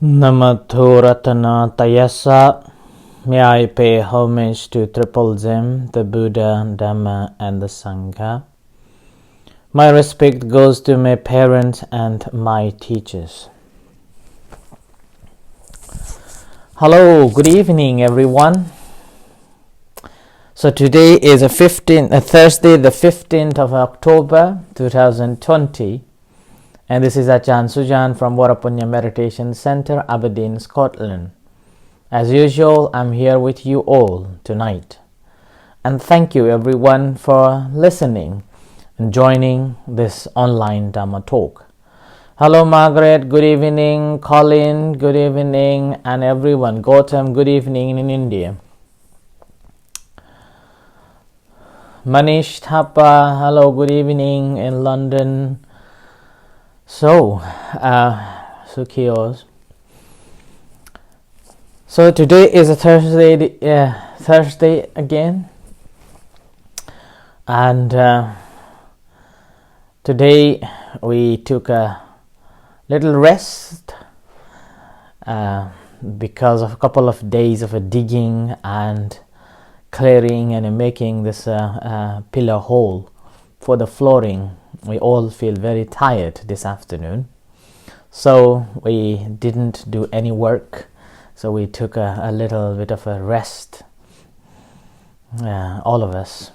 Namato Ratana Tayasa. May I pay homage to Triple Gem, the Buddha, Dhamma and the Sangha. My respect goes to my parents and my teachers. Hello, good evening everyone. So today is Thursday the 15th of October 2020. And this is Ajahn Sujan from Varapunya Meditation Center, Aberdeen, Scotland. As usual, I'm here with you all tonight. And thank you everyone for listening and joining this online Dhamma talk. Hello Margaret, good evening. Colin, good evening. And everyone, Gautam, good evening in India. Manish Thapa, hello, good evening in London. So, Sukhios. So today is a Thursday again, and today we took a little rest because of a couple of days of digging and clearing and making this pillar hole for the flooring. We all feel very tired this afternoon, so we didn't do any work. So we took a little bit of a rest, all of us,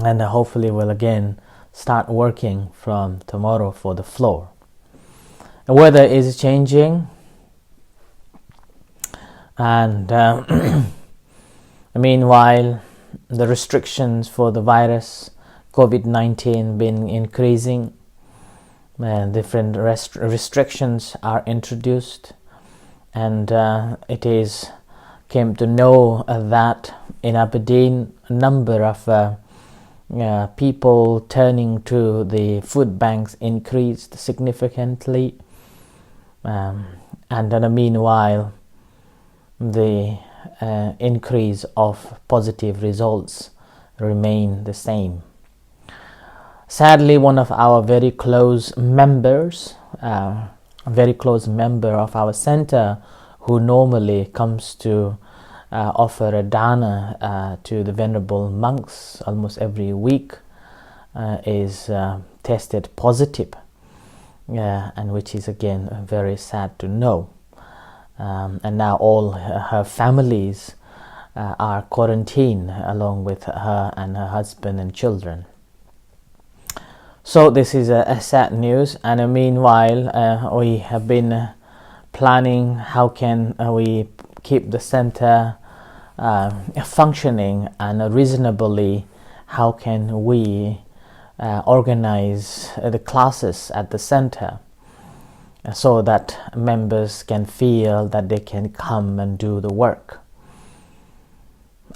and hopefully we'll again start working from tomorrow for the floor. The weather is changing, and meanwhile the restrictions for the virus COVID-19 been increasing. Different restrictions are introduced, and it is came to know that in Aberdeen a number of people turning to the food banks increased significantly, and then meanwhile the increase of positive results remain the same. Sadly, one of our very close members, a very close member of our center, who normally comes to offer a dana to the venerable monks almost every week, is tested positive, and which is again very sad to know. And now all her families are quarantined along with her and her husband and children. So this is a sad news, and meanwhile we have been planning how can we keep the center functioning, and reasonably how can we organize the classes at the center so that members can feel that they can come and do the work.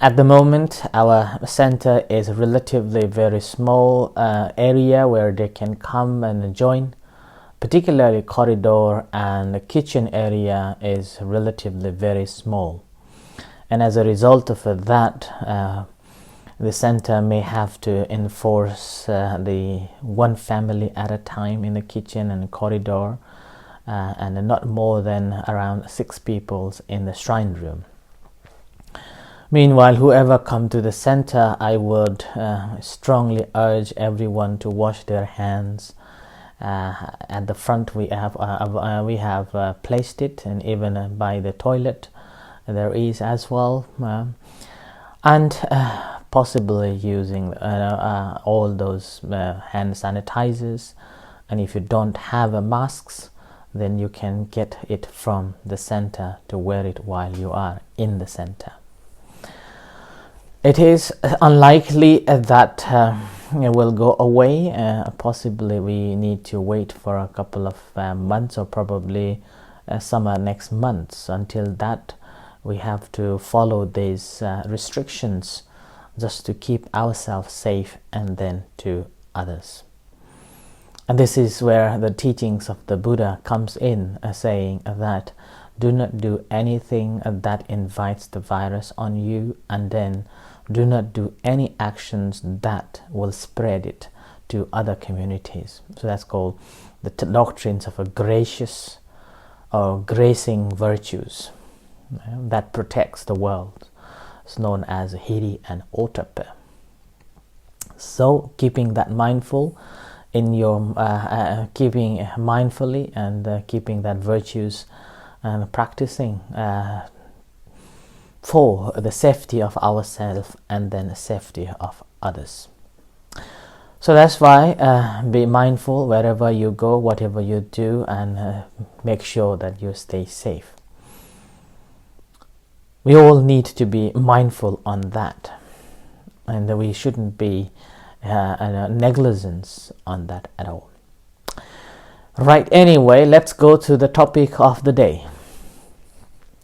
At the moment, our center is a relatively very small area where they can come and join. Particularly corridor and the kitchen area is relatively very small. And as a result of that, the center may have to enforce the one family at a time in the kitchen and corridor, and not more than around 6 people in the shrine room. Meanwhile, whoever come to the center, I would strongly urge everyone to wash their hands. At the front we have placed it, and even by the toilet there is as well, and possibly using all those hand sanitizers. And if you don't have masks, then you can get it from the center to wear it while you are in the center. It is unlikely that it will go away. Possibly we need to wait for a couple of months, or probably summer next month. So until that, we have to follow these restrictions just to keep ourselves safe and then to others. And this is where the teachings of the Buddha comes in, saying that do not do anything that invites the virus on you, and then do not do any actions that will spread it to other communities. So that's called the doctrines of a gracious or gracing virtues that protects the world. It's known as Hiri and Otape. So keeping that mindful in your keeping mindfully and keeping that virtues and practicing for the safety of ourselves and then the safety of others. So that's why be mindful wherever you go, whatever you do, and make sure that you stay safe. We all need to be mindful on that, and we shouldn't be negligence on that at all. Right, anyway, let's go to the topic of the day.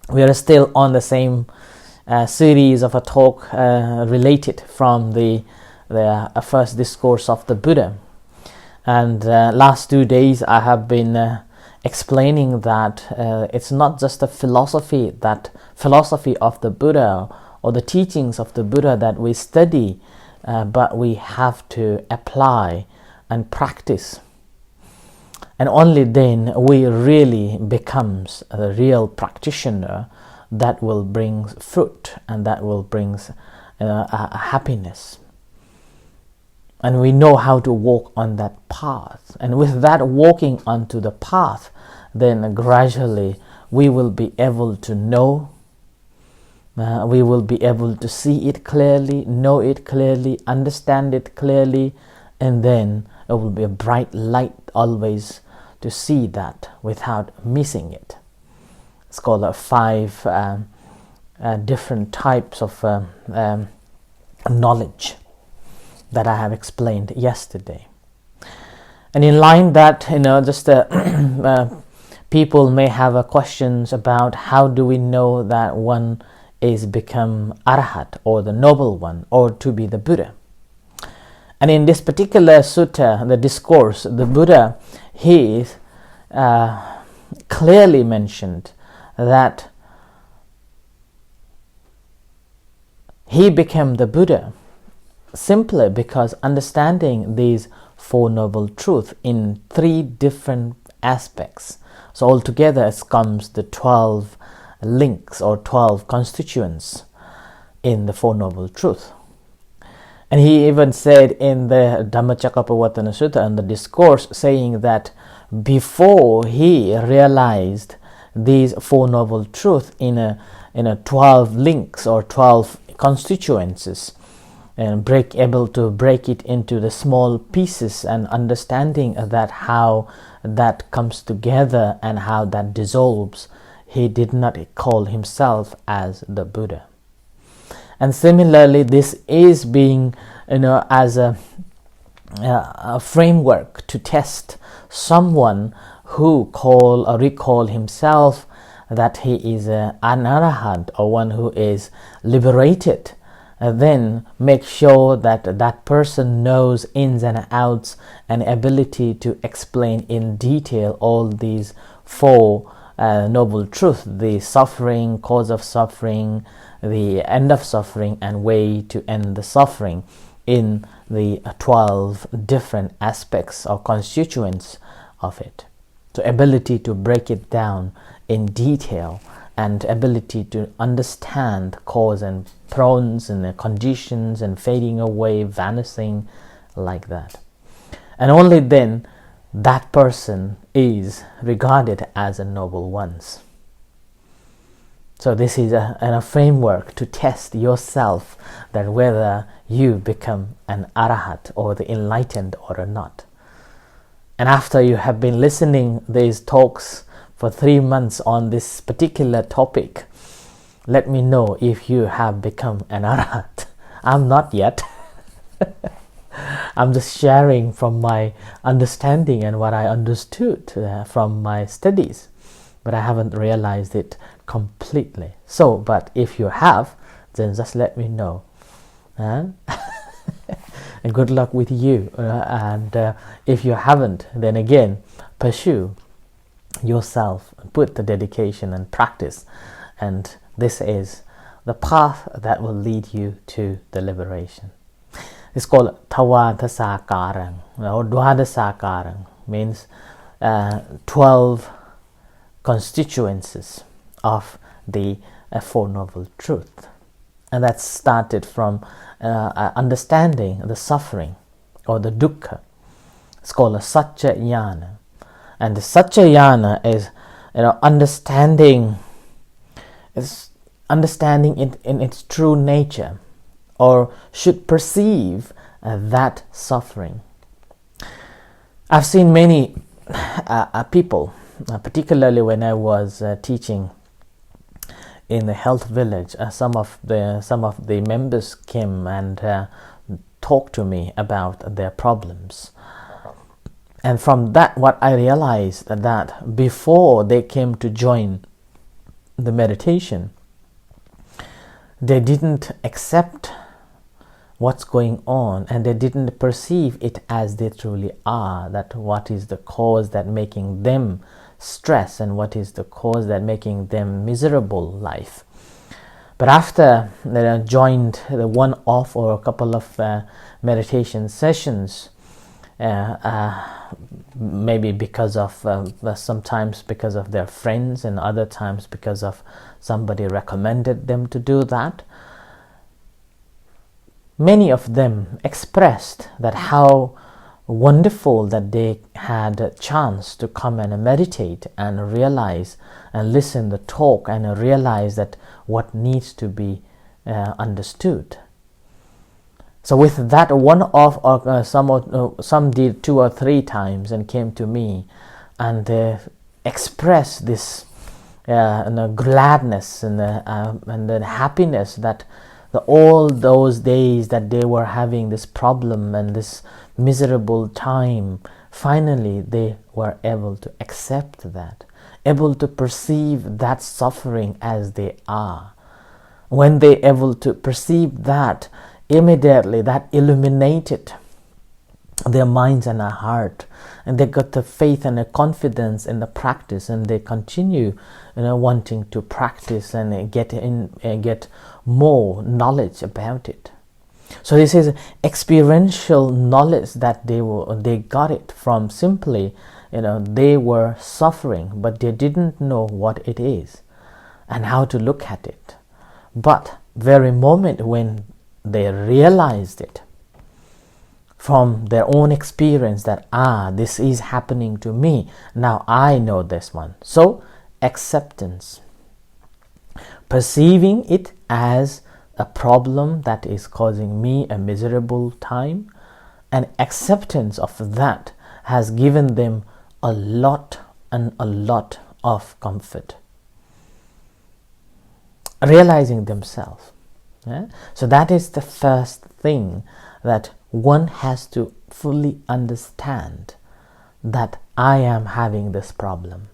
We are still on the same series of a talk related from the first discourse of the Buddha. And last 2 days I have been explaining that it's not just a philosophy of the Buddha or the teachings of the Buddha that we study, but we have to apply and practice. And only then we really becomes a real practitioner that will bring fruit and that will bring a happiness. And we know how to walk on that path. And with that walking onto the path, then gradually we will be able to know, we will be able to see it clearly, know it clearly, understand it clearly, and then it will be a bright light always to see that without missing it. It's called 5 different types of knowledge that I have explained yesterday. And in line that, just people may have questions about how do we know that one is become Arhat or the noble one or to be the Buddha. And in this particular sutta, the discourse, the Buddha, he clearly mentioned that he became the Buddha simply because understanding these 4 noble truths in 3 different aspects. So altogether it comes the 12 links or 12 constituents in the 4 noble truths. And he even said in the Dhammacakkappavattana Sutta and the discourse saying that before he realized these 4 noble truths in a 12 links or 12 constituencies, and able to break it into the small pieces and understanding that how that comes together and how that dissolves, he did not call himself as the Buddha. And similarly, this is being as a framework to test someone who recall himself that he is an arahant or one who is liberated. Then make sure that that person knows ins and outs and ability to explain in detail all these 4 noble truths: the suffering, cause of suffering, the end of suffering, and way to end the suffering in the 12 different aspects or constituents of it. So ability to break it down in detail and ability to understand cause and prawns and the conditions and fading away, vanishing, like that. And only then that person is regarded as a noble one. So this is a framework to test yourself that whether you become an arahat or the enlightened or not. And after you have been listening these talks for 3 months on this particular topic, let me know if you have become an arahat. I'm not yet. I'm just sharing from my understanding and what I understood from my studies, but I haven't realized it completely. So, but if you have, then just let me know. And good luck with you. And if you haven't, then again, pursue yourself, put the dedication and practice, and this is the path that will lead you to the liberation. It's called Tawadasakarang or Dwadasakarang, means 12 constituencies of the Four Noble Truths. And that started from understanding the suffering or the dukkha. It's called a Saccañana. And the Saccañana is understanding it in its true nature, or should perceive that suffering. I've seen many people, particularly when I was teaching in the health village, some of the members came and talked to me about their problems. And from that, what I realized that before they came to join the meditation, they didn't accept what's going on, and they didn't perceive it as they truly are, that what is the cause that making them stress and what is the cause that making them miserable life. But after they joined the one-off or a couple of meditation sessions, maybe because of sometimes because of their friends, and other times because of somebody recommended them to do that, many of them expressed that how wonderful that they had a chance to come and meditate and realize and listen the talk and realize that what needs to be understood. So with that one-off, some did 2 or 3 times and came to me and expressed this gladness and the happiness that all those days that they were having this problem and this miserable time, finally they were able to accept that, able to perceive that suffering as they are. When they able to perceive that, immediately that illuminated their minds and their heart, and they got the faith and the confidence in the practice, and they continue wanting to practice and get more knowledge about it. So this is experiential knowledge that they got it from simply they were suffering, but they didn't know what it is and how to look at it. But very moment when they realized it from their own experience, that this is happening to me, now I know this one. So acceptance, perceiving it as a problem that is causing me a miserable time, and acceptance of that has given them a lot of comfort, realizing themselves. So that is the first thing, that one has to fully understand that I am having this problem,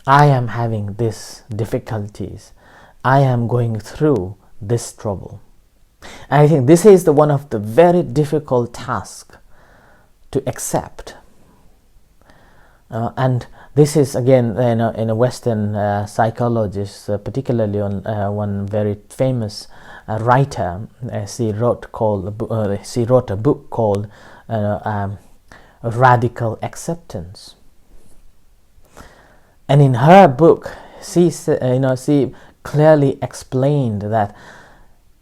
I am having these difficulties, I am going through this trouble. And I think this is one of the very difficult tasks to accept. And this is again in a Western psychologist, particularly on one very famous writer. She wrote a book called Radical Acceptance. And in her book, she clearly explained that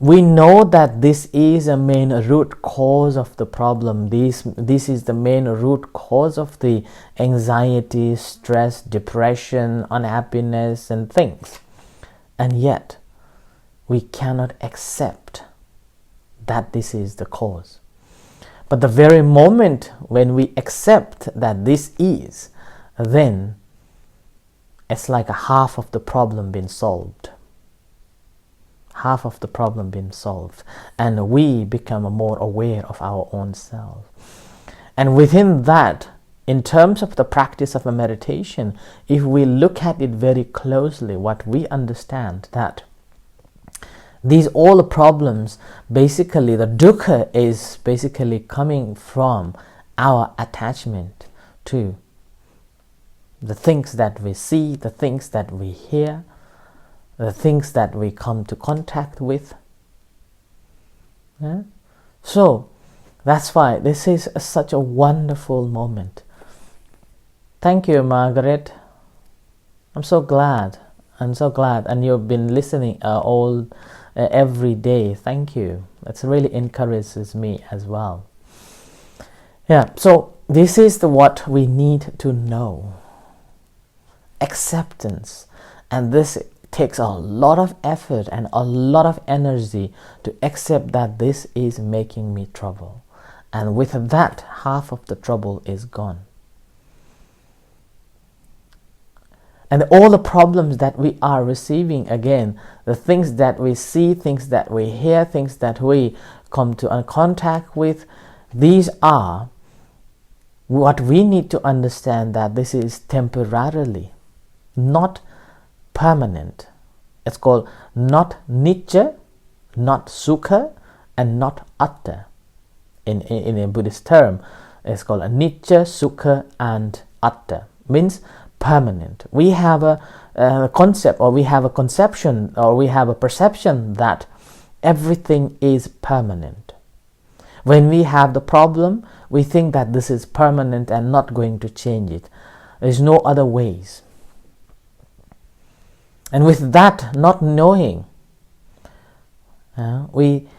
we know that this is a main root cause of the problem. This is the main root cause of the anxiety, stress, depression, unhappiness and things. And yet, we cannot accept that this is the cause. But the very moment when we accept that this is, then it's like a half of the problem been solved. Half of the problem been solved, and we become more aware of our own self. And within that, in terms of the practice of a meditation, if we look at it very closely, what we understand that these all problems, basically the dukkha is basically coming from our attachment to the things that we see, the things that we hear, the things that we come to contact with. So that's why this is such a wonderful moment. Thank you, Margaret. I'm so glad. I'm so glad. And you've been listening every day. Thank you. That really encourages me as well. Yeah, so this is what we need to know. Acceptance. And this takes a lot of effort and a lot of energy to accept that this is making me trouble. And with that, half of the trouble is gone. And all the problems that we are receiving, again, the things that we see, things that we hear, things that we come to contact with, these are what we need to understand, that this is temporarily, not permanent. It's called not nitya, not sukha, and not atta. In a Buddhist term, it's called a nitya, sukha, and atta. Means permanent. We have a concept, or we have a conception, or we have a perception that everything is permanent. When we have the problem, we think that this is permanent and not going to change it. There's no other ways. And with that not knowing, we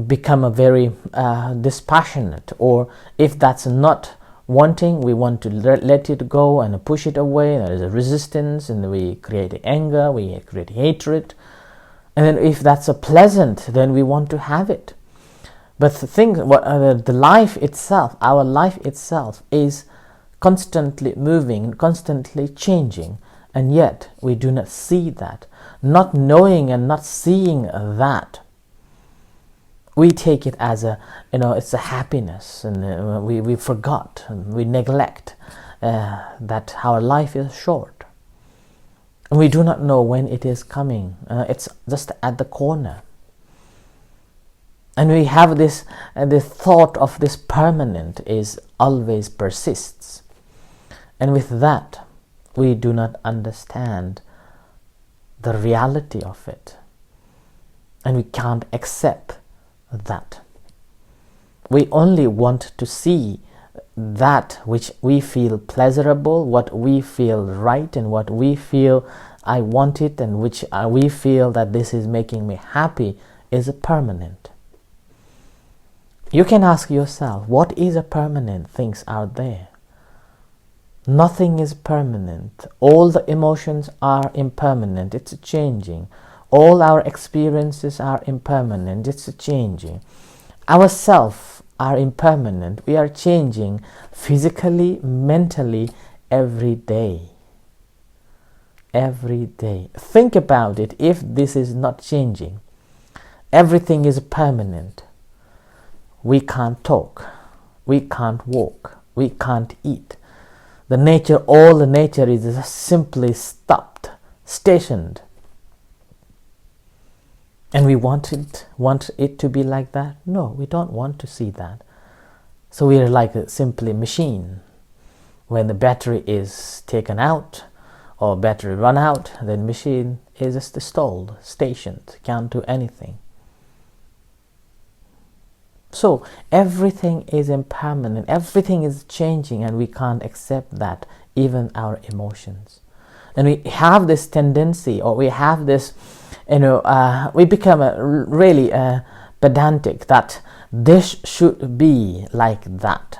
become a very dispassionate, or if that's not wanting, we want to let it go and push it away. There is a resistance, and we create anger, we create hatred. And then if that's a pleasant, then we want to have it. But the thing, the life itself, our life itself is constantly moving, constantly changing, and yet we do not see that. Not knowing and not seeing that, we take it as it's a happiness, and we forgot, and we neglect that our life is short. And we do not know when it is coming. It's just at the corner. And we have this thought of this permanent is always persists. And with that, we do not understand the reality of it. And we can't accept that. We only want to see that which we feel pleasurable, what we feel right, and what we feel I want it, and which we feel that this is making me happy, is permanent. You can ask yourself, what is a permanent things out there? Nothing is permanent. All the emotions are impermanent. It's changing. All our experiences are impermanent. It's changing. Ourselves are impermanent. We are changing physically, mentally, every day. Every day. Think about it. If this is not changing, everything is permanent. We can't talk. We can't walk. We can't eat. All the nature is just simply stopped, stationed. And we want it to be like that? No, we don't want to see that. So we are like a simply machine. When the battery is taken out, or battery run out, then machine is just stalled, stationed, can't do anything. So everything is impermanent, everything is changing, and we can't accept that, even our emotions. And we have this tendency, or we have this, we become really pedantic that this should be like that.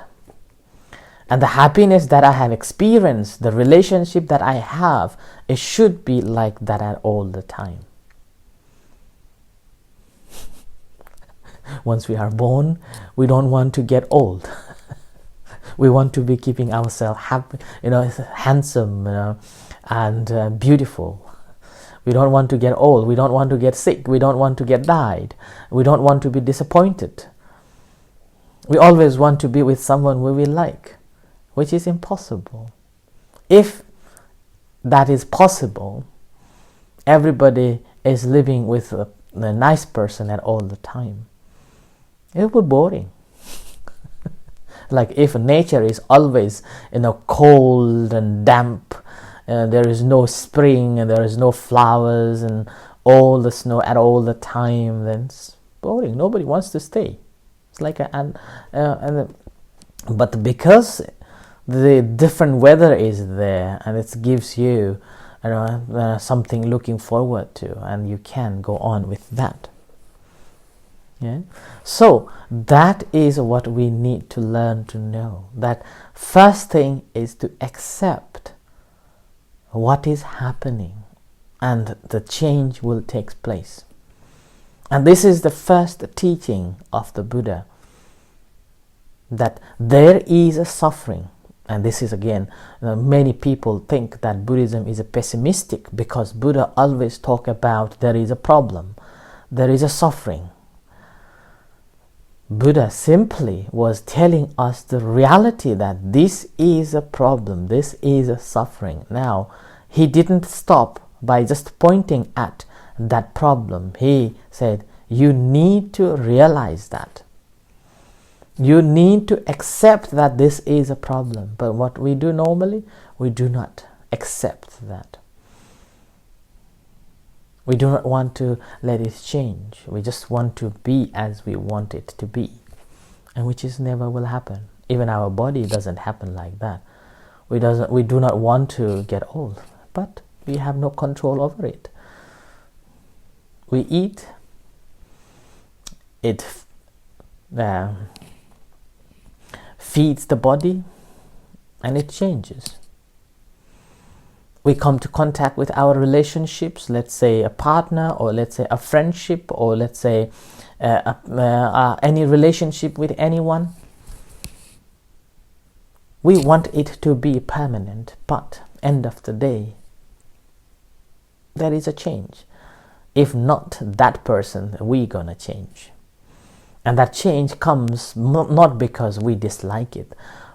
And the happiness that I have experienced, the relationship that I have, it should be like that at all the time. Once we are born, we don't want to get old. We want to be keeping ourselves happy, handsome, and beautiful. We don't want to get old. We don't want to get sick. We don't want to get died. We don't want to be disappointed. We always want to be with someone we will like, which is impossible. If that is possible, everybody is living with a nice person at all the time. It would be boring. Like if nature is always cold and damp, there is no spring and there is no flowers and all the snow at all the time, then it's boring. Nobody wants to stay. It's like but because the different weather is there, and it gives you something looking forward to, and you can go on with that. Yeah? So that is what we need to learn to know. That first thing is to accept what is happening, and the change will take place. And this is the first teaching of the Buddha, that there is a suffering. And this is again, many people think that Buddhism is a pessimistic, because Buddha always talk about there is a problem, there is a suffering. Buddha simply was telling us the reality that this is a problem, this is a suffering. Now, he didn't stop by just pointing at that problem. He said, you need to realize that. You need to accept that this is a problem. But what we do normally, we do not accept that. We do not want to let it change. We just want to be as we want it to be, and which is never will happen. Even our body doesn't happen like that. We do not want to get old, but we have no control over it. We eat, it feeds the body, and it changes. We come to contact with our relationships, let's say a partner, or let's say a friendship, or let's say any relationship with anyone. We want it to be permanent, but end of the day, there is a change. If not that person, we're gonna change. And that change comes not because we dislike it,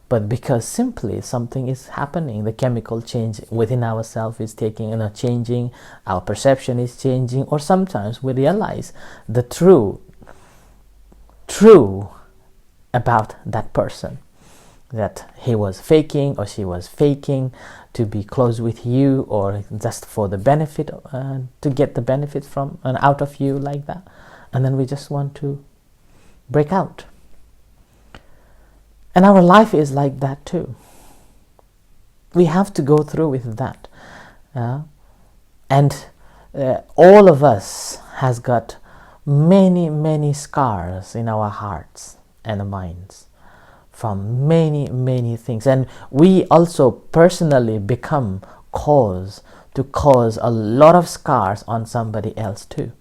but because simply something is happening. The chemical change within ourselves is changing, our perception is changing, or sometimes we realize the true about that person, that he was faking or she was faking to be close with you, or just for the benefit, to get the benefit from and out of you, like that. And then we just want to break out. And our life is like that too. We have to go through with that. And all of us has got many scars in our hearts and minds from many things. And we also personally become cause a lot of scars on somebody else too.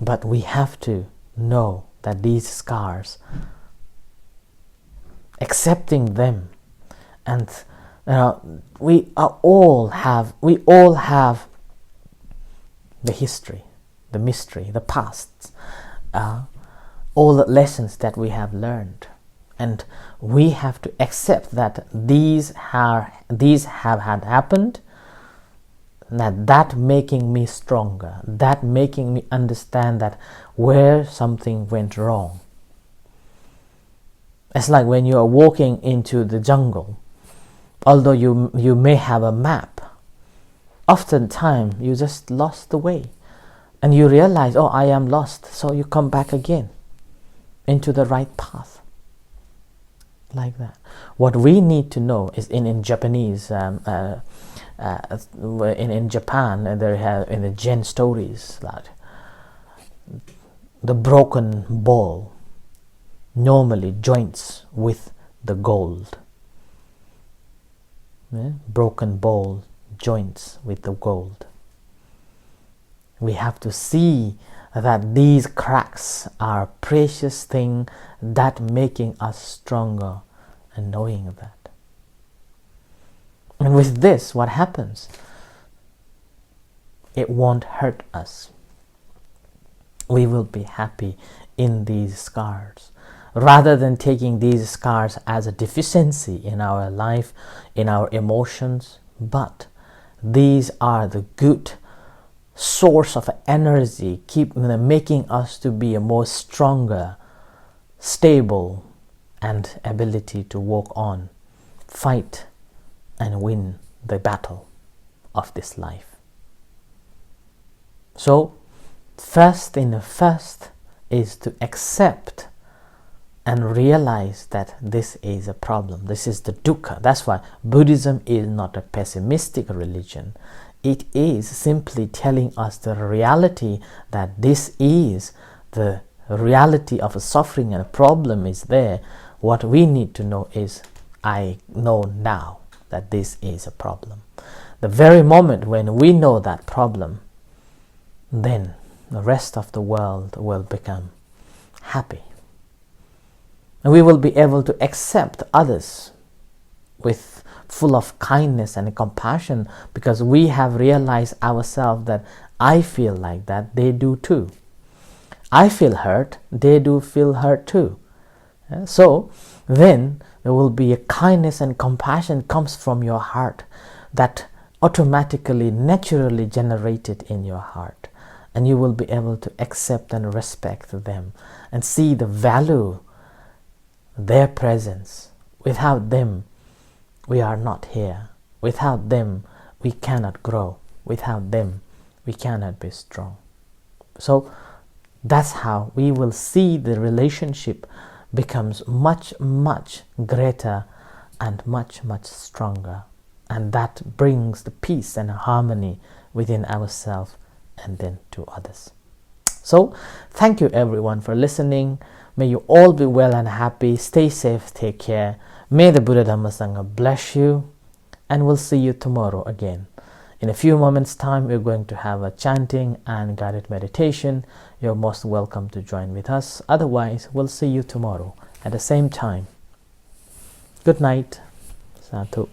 But we have to know that these scars, accepting them, and we all have the history, the mystery, the past, all the lessons that we have learned, and we have to accept that these have had happened, that making me stronger, that making me understand that where something went wrong. It's like when you are walking into the jungle, although you may have a map, oftentimes you just lost the way, and you realize, oh, I am lost, so you come back again into the right path, like that. What we need to know is in Japanese, in Japan, they have in the Zen stories that the broken ball normally joins with the gold. Broken ball joints with the gold. We have to see that these cracks are precious thing that making us stronger, and knowing that. And with this, what happens? It won't hurt us. We will be happy in these scars, rather than taking these scars as a deficiency in our life, in our emotions. But these are the good source of energy, making us to be a more stronger, stable, and ability to walk on, fight, and win the battle of this life. So, first is to accept and realize that this is a problem. This is the dukkha. That's why Buddhism is not a pessimistic religion. It is simply telling us the reality that this is the reality of a suffering and a problem is there. What we need to know is, I know now that this is a problem. The very moment when we know that problem, then the rest of the world will become happy. And we will be able to accept others with full of kindness and compassion, because we have realized ourselves that I feel like that, they do too. I feel hurt, they do feel hurt too. So then there will be a kindness and compassion comes from your heart, that automatically, naturally generated in your heart. And you will be able to accept and respect them and see the value, their presence. Without them, we are not here. Without them, we cannot grow. Without them, we cannot be strong. So that's how we will see the relationship becomes much, much greater and much, much stronger. And that brings the peace and harmony within ourselves and then to others. So thank you everyone for listening. May you all be well and happy. Stay safe, take care. May the Buddha Dhamma Sangha bless you, and we'll see you tomorrow again. In a few moments time, we're going to have a chanting and guided meditation. You're most welcome to join with us. Otherwise, we'll see you tomorrow at the same time. Good night. Sadhu.